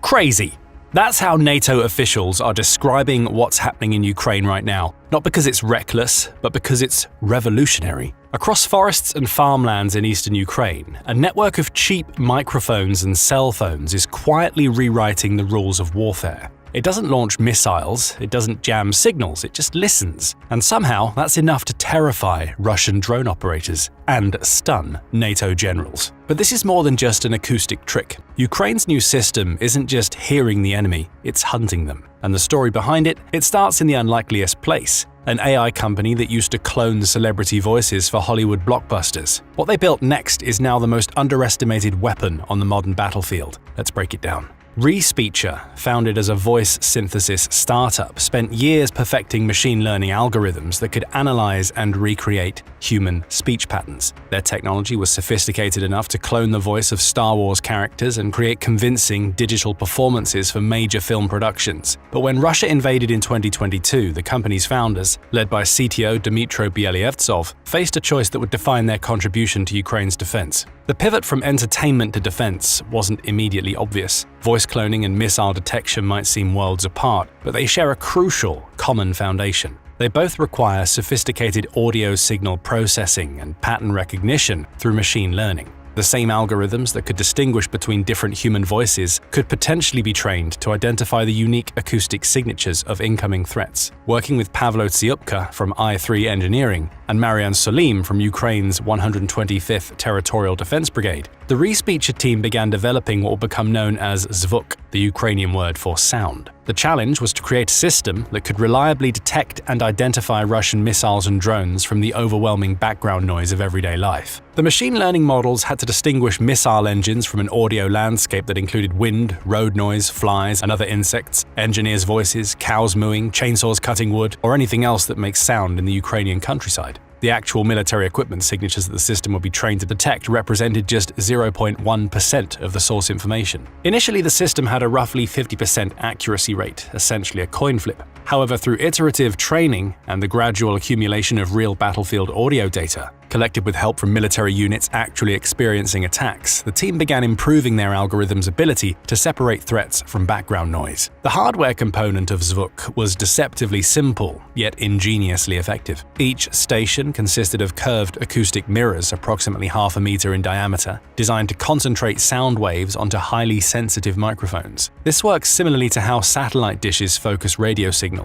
Crazy! That's how NATO officials are describing what's happening in Ukraine right now. Not because it's reckless, but because it's revolutionary. Across forests and farmlands in eastern Ukraine, a network of cheap microphones and cell phones is quietly rewriting the rules of warfare. It doesn't launch missiles, it doesn't jam signals, it just listens. And somehow that's enough to terrify Russian drone operators and stun NATO generals. But this is more than just an acoustic trick. Ukraine's new system isn't just hearing the enemy, it's hunting them. And the story behind it starts in the unlikeliest place. An AI company that used to clone celebrity voices for Hollywood blockbusters. What they built next is now the most underestimated weapon on the modern battlefield. Let's break it down. Respeecher, founded as a voice synthesis startup, spent years perfecting machine learning algorithms that could analyze and recreate human speech patterns. Their technology was sophisticated enough to clone the voice of Star Wars characters and create convincing digital performances for major film productions. But when Russia invaded in 2022, the company's founders, led by CTO Dmytro Belyevtsov, faced a choice that would define their contribution to Ukraine's defense. The pivot from entertainment to defense wasn't immediately obvious. Voice cloning and missile detection might seem worlds apart, but they share a crucial, common foundation. They both require sophisticated audio signal processing and pattern recognition through machine learning. The same algorithms that could distinguish between different human voices could potentially be trained to identify the unique acoustic signatures of incoming threats. Working with Pavlo Tsiupka from i3 Engineering and Marian Solim from Ukraine's 125th Territorial Defense Brigade, the Respeecher team began developing what will become known as zvuk, the Ukrainian word for sound. The challenge was to create a system that could reliably detect and identify Russian missiles and drones from the overwhelming background noise of everyday life. The machine learning models had to distinguish missile engines from an audio landscape that included wind, road noise, flies, and other insects, engineers' voices, cows mooing, chainsaws cutting wood, or anything else that makes sound in the Ukrainian countryside. The actual military equipment signatures that the system would be trained to detect represented just 0.1% of the source information. Initially, the system had a roughly 50% accuracy rate, essentially a coin flip. However, through iterative training and the gradual accumulation of real battlefield audio data, collected with help from military units actually experiencing attacks, the team began improving their algorithm's ability to separate threats from background noise. The hardware component of zvuk was deceptively simple, yet ingeniously effective. Each station consisted of curved acoustic mirrors approximately half a meter in diameter, designed to concentrate sound waves onto highly sensitive microphones. This works similarly to how satellite dishes focus radio signals.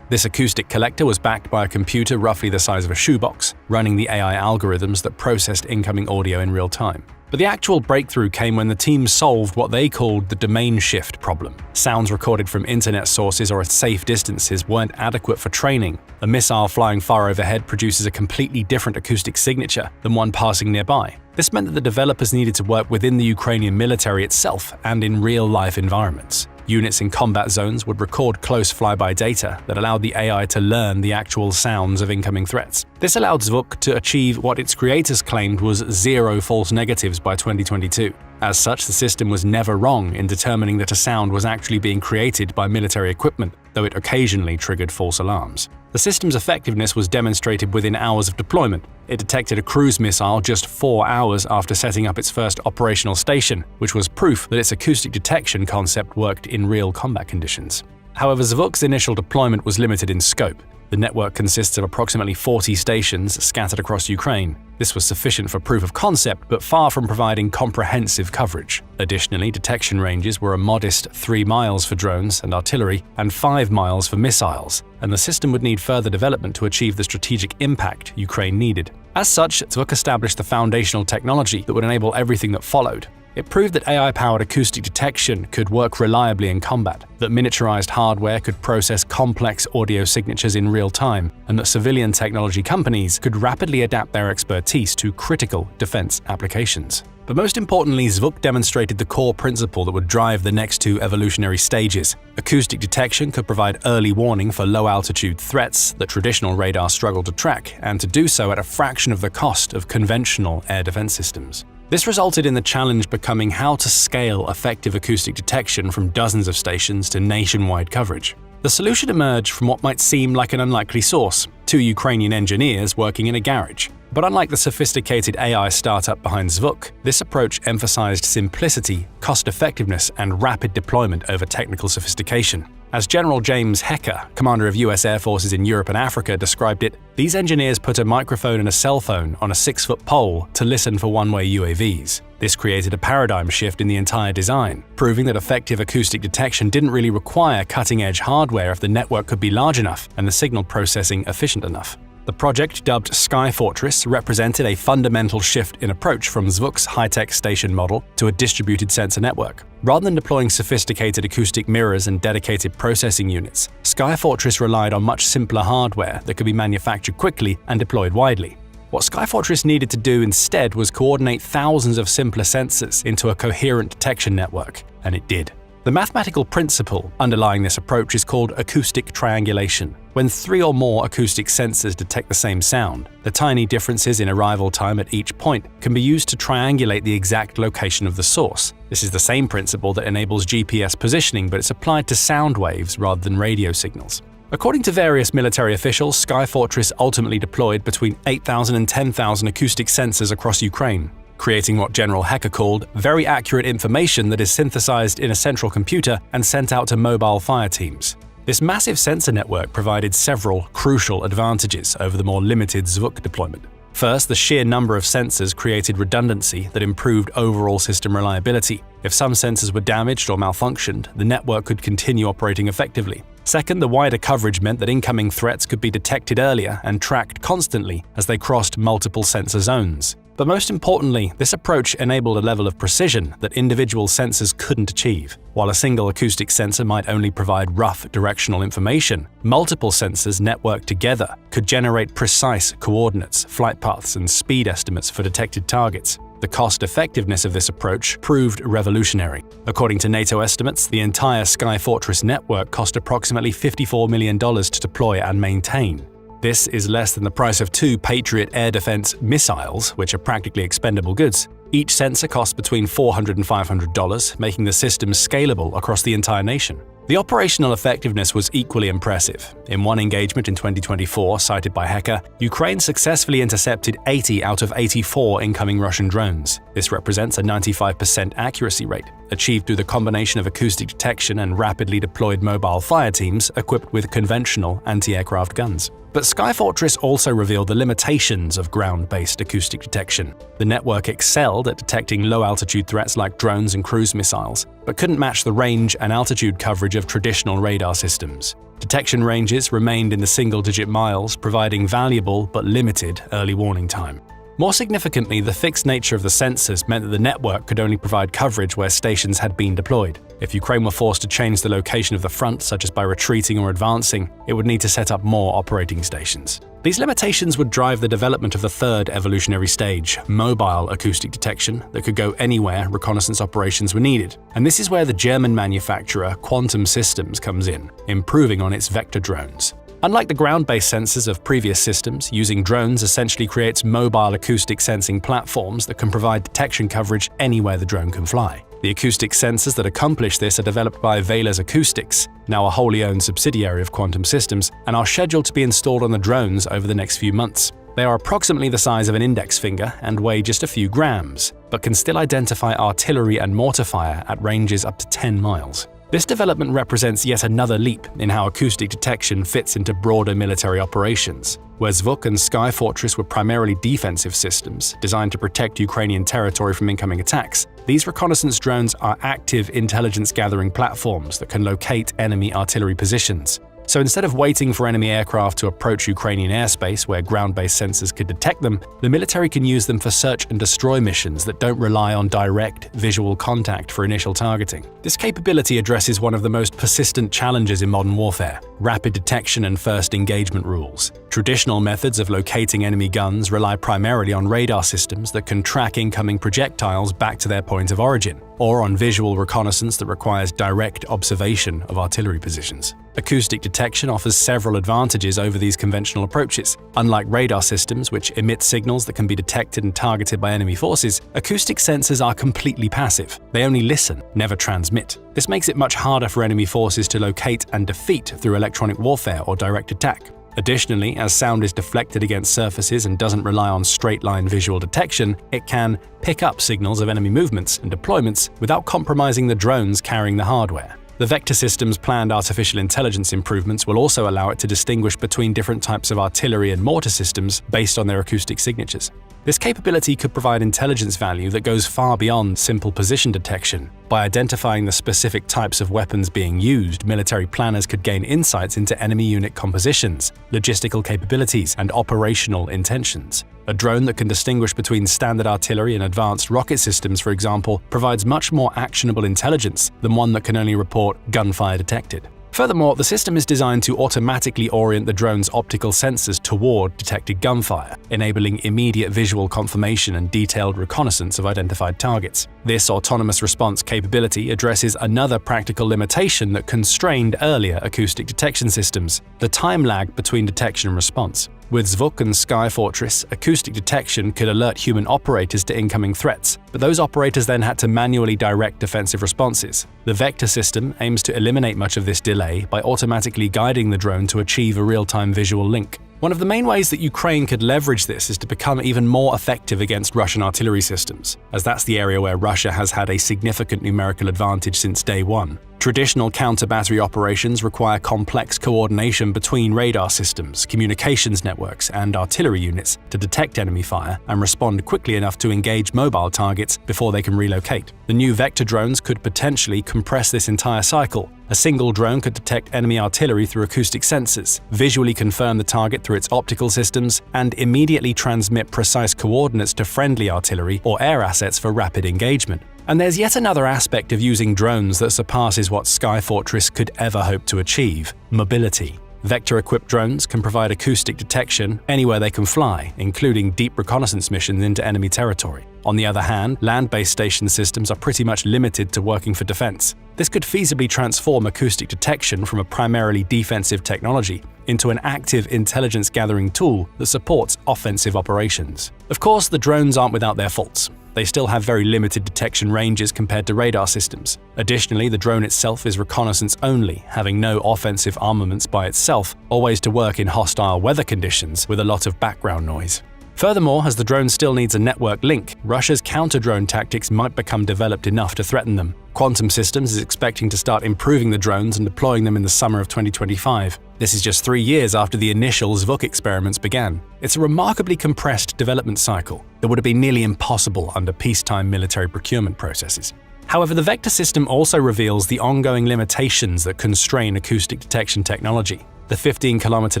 This acoustic collector was backed by a computer roughly the size of a shoebox, running the AI algorithms that processed incoming audio in real time. But the actual breakthrough came when the team solved what they called the domain shift problem. Sounds recorded from internet sources or at safe distances weren't adequate for training. A missile flying far overhead produces a completely different acoustic signature than one passing nearby. This meant that the developers needed to work within the Ukrainian military itself and in real-life environments. Units in combat zones would record close flyby data that allowed the AI to learn the actual sounds of incoming threats. This allowed zvuk to achieve what its creators claimed was 0 false negatives by 2022. As such, the system was never wrong in determining that a sound was actually being created by military equipment, though it occasionally triggered false alarms. The system's effectiveness was demonstrated within hours of deployment. It detected a cruise missile just 4 hours after setting up its first operational station, which was proof that its acoustic detection concept worked in real combat conditions. However, zvuk's initial deployment was limited in scope. The network consists of approximately 40 stations scattered across Ukraine. This was sufficient for proof of concept, but far from providing comprehensive coverage. Additionally, detection ranges were a modest 3 miles for drones and artillery and 5 miles for missiles, and the system would need further development to achieve the strategic impact Ukraine needed. As such, zvuk established the foundational technology that would enable everything that followed. It proved that AI-powered acoustic detection could work reliably in combat, that miniaturized hardware could process complex audio signatures in real time, and that civilian technology companies could rapidly adapt their expertise to critical defense applications. But most importantly, zvuk demonstrated the core principle that would drive the next 2 evolutionary stages. Acoustic detection could provide early warning for low-altitude threats that traditional radar struggled to track, and to do so at a fraction of the cost of conventional air defense systems. This resulted in the challenge becoming how to scale effective acoustic detection from dozens of stations to nationwide coverage. The solution emerged from what might seem like an unlikely source: 2 Ukrainian engineers working in a garage. But unlike the sophisticated AI startup behind Zvuk, this approach emphasized simplicity, cost-effectiveness, and rapid deployment over technical sophistication. As General James Hecker, commander of US Air Forces in Europe and Africa, described it, these engineers put a microphone and a cell phone on a 6-foot pole to listen for one-way UAVs. This created a paradigm shift in the entire design, proving that effective acoustic detection didn't really require cutting-edge hardware if the network could be large enough and the signal processing efficient enough. The project, dubbed Sky Fortress, represented a fundamental shift in approach from Zvuk's high-tech station model to a distributed sensor network. Rather than deploying sophisticated acoustic mirrors and dedicated processing units, Sky Fortress relied on much simpler hardware that could be manufactured quickly and deployed widely. What Sky Fortress needed to do instead was coordinate thousands of simpler sensors into a coherent detection network, and it did. The mathematical principle underlying this approach is called acoustic triangulation. When 3 or more acoustic sensors detect the same sound, the tiny differences in arrival time at each point can be used to triangulate the exact location of the source. This is the same principle that enables GPS positioning, but it's applied to sound waves rather than radio signals. According to various military officials, Sky Fortress ultimately deployed between 8,000 and 10,000 acoustic sensors across Ukraine, creating what General Hecker called very accurate information that is synthesized in a central computer and sent out to mobile fire teams. This massive sensor network provided several crucial advantages over the more limited Zvuk deployment. First, the sheer number of sensors created redundancy that improved overall system reliability. If some sensors were damaged or malfunctioned, the network could continue operating effectively. Second, the wider coverage meant that incoming threats could be detected earlier and tracked constantly as they crossed multiple sensor zones. But most importantly, this approach enabled a level of precision that individual sensors couldn't achieve. While a single acoustic sensor might only provide rough directional information, multiple sensors networked together could generate precise coordinates, flight paths, and speed estimates for detected targets. The cost-effectiveness of this approach proved revolutionary. According to NATO estimates, the entire Sky Fortress network cost approximately $54 million to deploy and maintain. This is less than the price of 2 Patriot air defense missiles, which are practically expendable goods. Each sensor costs between $400 and $500, making the system scalable across the entire nation. The operational effectiveness was equally impressive. In one engagement in 2024, cited by Hecker, Ukraine successfully intercepted 80 out of 84 incoming Russian drones. This represents a 95% accuracy rate, achieved through the combination of acoustic detection and rapidly deployed mobile fire teams equipped with conventional anti-aircraft guns. But Sky Fortress also revealed the limitations of ground-based acoustic detection. The network excelled at detecting low-altitude threats like drones and cruise missiles, but couldn't match the range and altitude coverage of traditional radar systems. Detection ranges remained in the single-digit miles, providing valuable but limited early warning time. More significantly, the fixed nature of the sensors meant that the network could only provide coverage where stations had been deployed. If Ukraine were forced to change the location of the front, such as by retreating or advancing, it would need to set up more operating stations. These limitations would drive the development of the third evolutionary stage, mobile acoustic detection, that could go anywhere reconnaissance operations were needed. And this is where the German manufacturer Quantum Systems comes in, improving on its vector drones. Unlike the ground-based sensors of previous systems, using drones essentially creates mobile acoustic sensing platforms that can provide detection coverage anywhere the drone can fly. The acoustic sensors that accomplish this are developed by Veles Acoustics, now a wholly owned subsidiary of Quantum Systems, and are scheduled to be installed on the drones over the next few months. They are approximately the size of an index finger and weigh just a few grams, but can still identify artillery and mortar fire at ranges up to 10 miles. This development represents yet another leap in how acoustic detection fits into broader military operations. Where Zvuk and Sky Fortress were primarily defensive systems designed to protect Ukrainian territory from incoming attacks, these reconnaissance drones are active intelligence-gathering platforms that can locate enemy artillery positions. So instead of waiting for enemy aircraft to approach Ukrainian airspace where ground-based sensors could detect them, the military can use them for search and destroy missions that don't rely on direct visual contact for initial targeting. This capability addresses one of the most persistent challenges in modern warfare: rapid detection and first engagement rules. Traditional methods of locating enemy guns rely primarily on radar systems that can track incoming projectiles back to their point of origin, or on visual reconnaissance that requires direct observation of artillery positions. Acoustic detection offers several advantages over these conventional approaches. Unlike radar systems, which emit signals that can be detected and targeted by enemy forces, acoustic sensors are completely passive. They only listen, never transmit. This makes it much harder for enemy forces to locate and defeat through electronic warfare or direct attack. Additionally, as sound is deflected against surfaces and doesn't rely on straight-line visual detection, it can pick up signals of enemy movements and deployments without compromising the drones carrying the hardware. The vector system's planned artificial intelligence improvements will also allow it to distinguish between different types of artillery and mortar systems based on their acoustic signatures. This capability could provide intelligence value that goes far beyond simple position detection. By identifying the specific types of weapons being used, military planners could gain insights into enemy unit compositions, logistical capabilities, and operational intentions. A drone that can distinguish between standard artillery and advanced rocket systems, for example, provides much more actionable intelligence than one that can only report gunfire detected. Furthermore, the system is designed to automatically orient the drone's optical sensors toward detected gunfire, enabling immediate visual confirmation and detailed reconnaissance of identified targets. This autonomous response capability addresses another practical limitation that constrained earlier acoustic detection systems: the time lag between detection and response. With Zvuk and Sky Fortress, acoustic detection could alert human operators to incoming threats, but those operators then had to manually direct defensive responses. The vector system aims to eliminate much of this delay by automatically guiding the drone to achieve a real-time visual link. One of the main ways that Ukraine could leverage this is to become even more effective against Russian artillery systems, as that's the area where Russia has had a significant numerical advantage since day one. Traditional counter-battery operations require complex coordination between radar systems, communications networks, and artillery units to detect enemy fire and respond quickly enough to engage mobile targets before they can relocate. The new vector drones could potentially compress this entire cycle. A single drone could detect enemy artillery through acoustic sensors, visually confirm the target through its optical systems, and immediately transmit precise coordinates to friendly artillery or air assets for rapid engagement. And there's yet another aspect of using drones that surpasses what Sky Fortress could ever hope to achieve: mobility. Vector-equipped drones can provide acoustic detection anywhere they can fly, including deep reconnaissance missions into enemy territory. On the other hand, land-based station systems are pretty much limited to working for defense. This could feasibly transform acoustic detection from a primarily defensive technology into an active intelligence-gathering tool that supports offensive operations. Of course, the drones aren't without their faults. They still have very limited detection ranges compared to radar systems. Additionally, the drone itself is reconnaissance only, having no offensive armaments by itself or ways to work in hostile weather conditions with a lot of background noise. Furthermore, as the drone still needs a network link, Russia's counter-drone tactics might become developed enough to threaten them. Quantum Systems is expecting to start improving the drones and deploying them in the summer of 2025. This is just 3 years after the initial Zvuk experiments began. It's a remarkably compressed development cycle that would have been nearly impossible under peacetime military procurement processes. However, the vector system also reveals the ongoing limitations that constrain acoustic detection technology. The 15-kilometer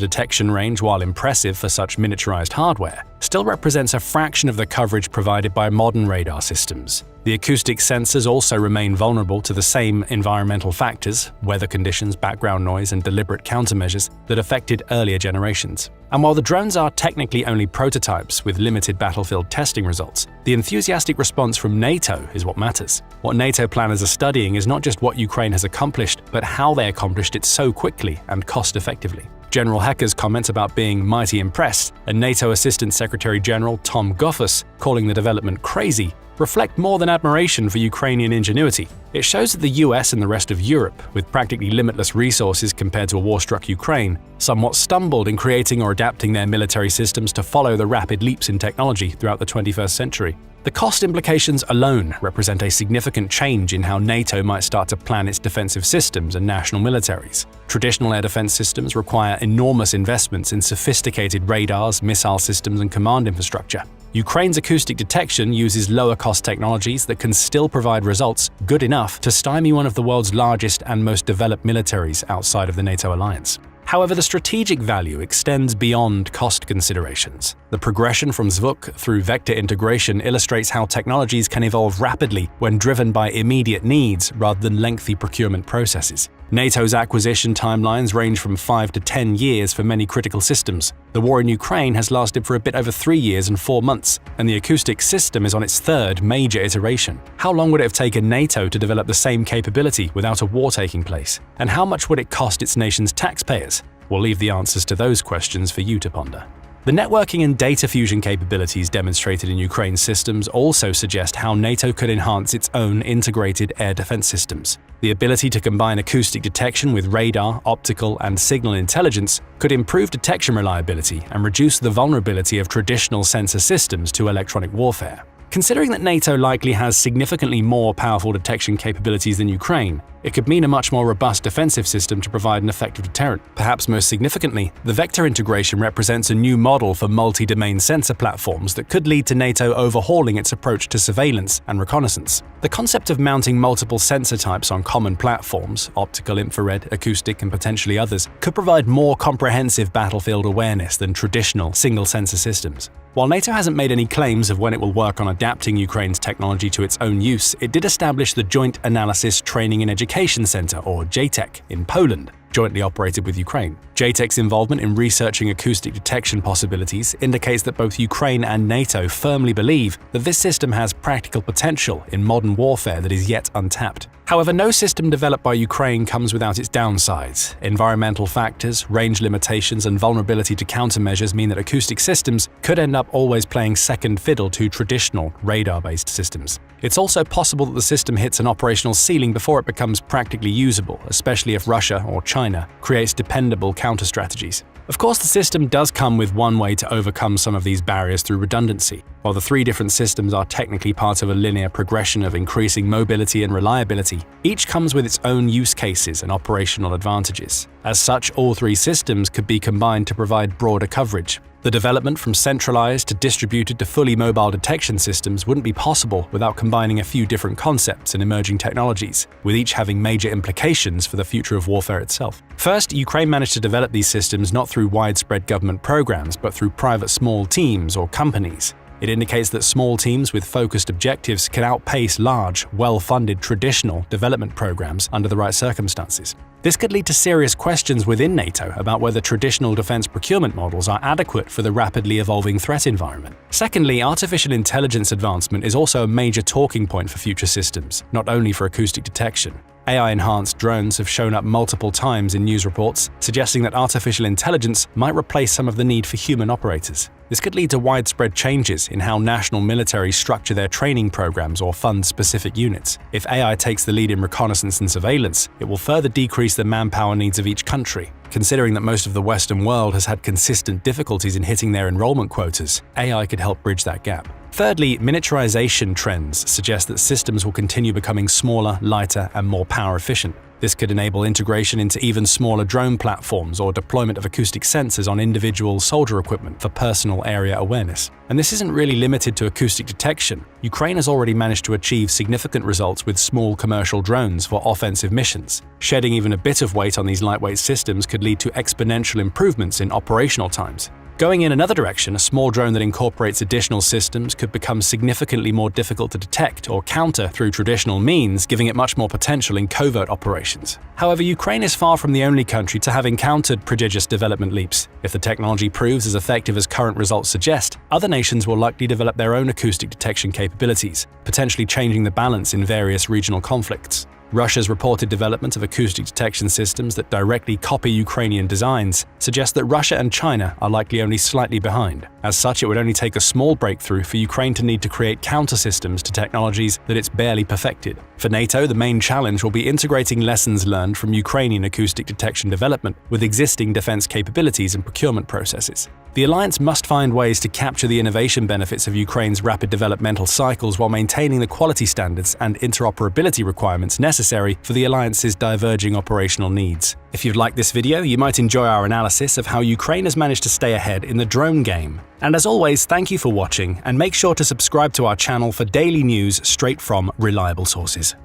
detection range, while impressive for such miniaturized hardware, still represents a fraction of the coverage provided by modern radar systems. The acoustic sensors also remain vulnerable to the same environmental factors, weather conditions, background noise, and deliberate countermeasures that affected earlier generations. And while the drones are technically only prototypes with limited battlefield testing results, the enthusiastic response from NATO is what matters. What NATO planners are studying is not just what Ukraine has accomplished, but how they accomplished it so quickly and cost-effectively. General Hecker's comments about being mighty impressed, and NATO Assistant Secretary General Tom Goffus calling the development crazy, reflect more than admiration for Ukrainian ingenuity. It shows that the US and the rest of Europe, with practically limitless resources compared to a war-struck Ukraine, somewhat stumbled in creating or adapting their military systems to follow the rapid leaps in technology throughout the 21st century. The cost implications alone represent a significant change in how NATO might start to plan its defensive systems and national militaries. Traditional air defense systems require enormous investments in sophisticated radars, missile systems, and command infrastructure. Ukraine's acoustic detection uses lower-cost technologies that can still provide results good enough to stymie one of the world's largest and most developed militaries outside of the NATO alliance. However, the strategic value extends beyond cost considerations. The progression from Zvuk through vector integration illustrates how technologies can evolve rapidly when driven by immediate needs rather than lengthy procurement processes. NATO's acquisition timelines range from 5 to 10 years for many critical systems. The war in Ukraine has lasted for a bit over 3 years and 4 months, and the acoustic system is on its third major iteration. How long would it have taken NATO to develop the same capability without a war taking place? And how much would it cost its nation's taxpayers? We'll leave the answers to those questions for you to ponder. The networking and data fusion capabilities demonstrated in Ukraine's systems also suggest how NATO could enhance its own integrated air defense systems. The ability to combine acoustic detection with radar, optical, and signal intelligence could improve detection reliability and reduce the vulnerability of traditional sensor systems to electronic warfare. Considering that NATO likely has significantly more powerful detection capabilities than Ukraine, it could mean a much more robust defensive system to provide an effective deterrent. Perhaps most significantly, the vector integration represents a new model for multi-domain sensor platforms that could lead to NATO overhauling its approach to surveillance and reconnaissance. The concept of mounting multiple sensor types on common platforms, optical, infrared, acoustic, and potentially others, could provide more comprehensive battlefield awareness than traditional single-sensor systems. While NATO hasn't made any claims of when it will work on adapting Ukraine's technology to its own use, it did establish the Joint Analysis, Training and Education Center, or JTEC, in Poland, jointly operated with Ukraine. JTEC's involvement in researching acoustic detection possibilities indicates that both Ukraine and NATO firmly believe that this system has practical potential in modern warfare that is yet untapped. However, no system developed by Ukraine comes without its downsides. Environmental factors, range limitations, and vulnerability to countermeasures mean that acoustic systems could end up always playing second fiddle to traditional radar-based systems. It's also possible that the system hits an operational ceiling before it becomes practically usable, especially if Russia or China creates dependable counter-strategies. Of course, the system does come with one way to overcome some of these barriers through redundancy. While the three different systems are technically part of a linear progression of increasing mobility and reliability, each comes with its own use cases and operational advantages. As such, all three systems could be combined to provide broader coverage. The development from centralized to distributed to fully mobile detection systems wouldn't be possible without combining a few different concepts and emerging technologies, with each having major implications for the future of warfare itself. First, Ukraine managed to develop these systems not through widespread government programs, but through private small teams or companies. It indicates that small teams with focused objectives can outpace large, well-funded traditional development programs under the right circumstances. This could lead to serious questions within NATO about whether traditional defense procurement models are adequate for the rapidly evolving threat environment. Secondly, artificial intelligence advancement is also a major talking point for future systems, not only for acoustic detection. AI-enhanced drones have shown up multiple times in news reports, suggesting that artificial intelligence might replace some of the need for human operators. This could lead to widespread changes in how national militaries structure their training programs or fund specific units. If AI takes the lead in reconnaissance and surveillance, it will further decrease the manpower needs of each country. Considering that most of the Western world has had consistent difficulties in hitting their enrollment quotas, AI could help bridge that gap. Thirdly, miniaturization trends suggest that systems will continue becoming smaller, lighter, and more power efficient. This could enable integration into even smaller drone platforms or deployment of acoustic sensors on individual soldier equipment for personal area awareness. And this isn't really limited to acoustic detection. Ukraine has already managed to achieve significant results with small commercial drones for offensive missions. Shedding even a bit of weight on these lightweight systems could lead to exponential improvements in operational times. Going in another direction, a small drone that incorporates additional systems could become significantly more difficult to detect or counter through traditional means, giving it much more potential in covert operations. However, Ukraine is far from the only country to have encountered prodigious development leaps. If the technology proves as effective as current results suggest, other nations will likely develop their own acoustic detection capabilities, potentially changing the balance in various regional conflicts. Russia's reported development of acoustic detection systems that directly copy Ukrainian designs suggests that Russia and China are likely only slightly behind. As such, it would only take a small breakthrough for Ukraine to need to create counter-systems to technologies that it's barely perfected. For NATO, the main challenge will be integrating lessons learned from Ukrainian acoustic detection development with existing defense capabilities and procurement processes. The alliance must find ways to capture the innovation benefits of Ukraine's rapid developmental cycles while maintaining the quality standards and interoperability requirements necessary for the alliance's diverging operational needs. If you've liked this video, you might enjoy our analysis of how Ukraine has managed to stay ahead in the drone game. And as always, thank you for watching, and make sure to subscribe to our channel for daily news straight from reliable sources.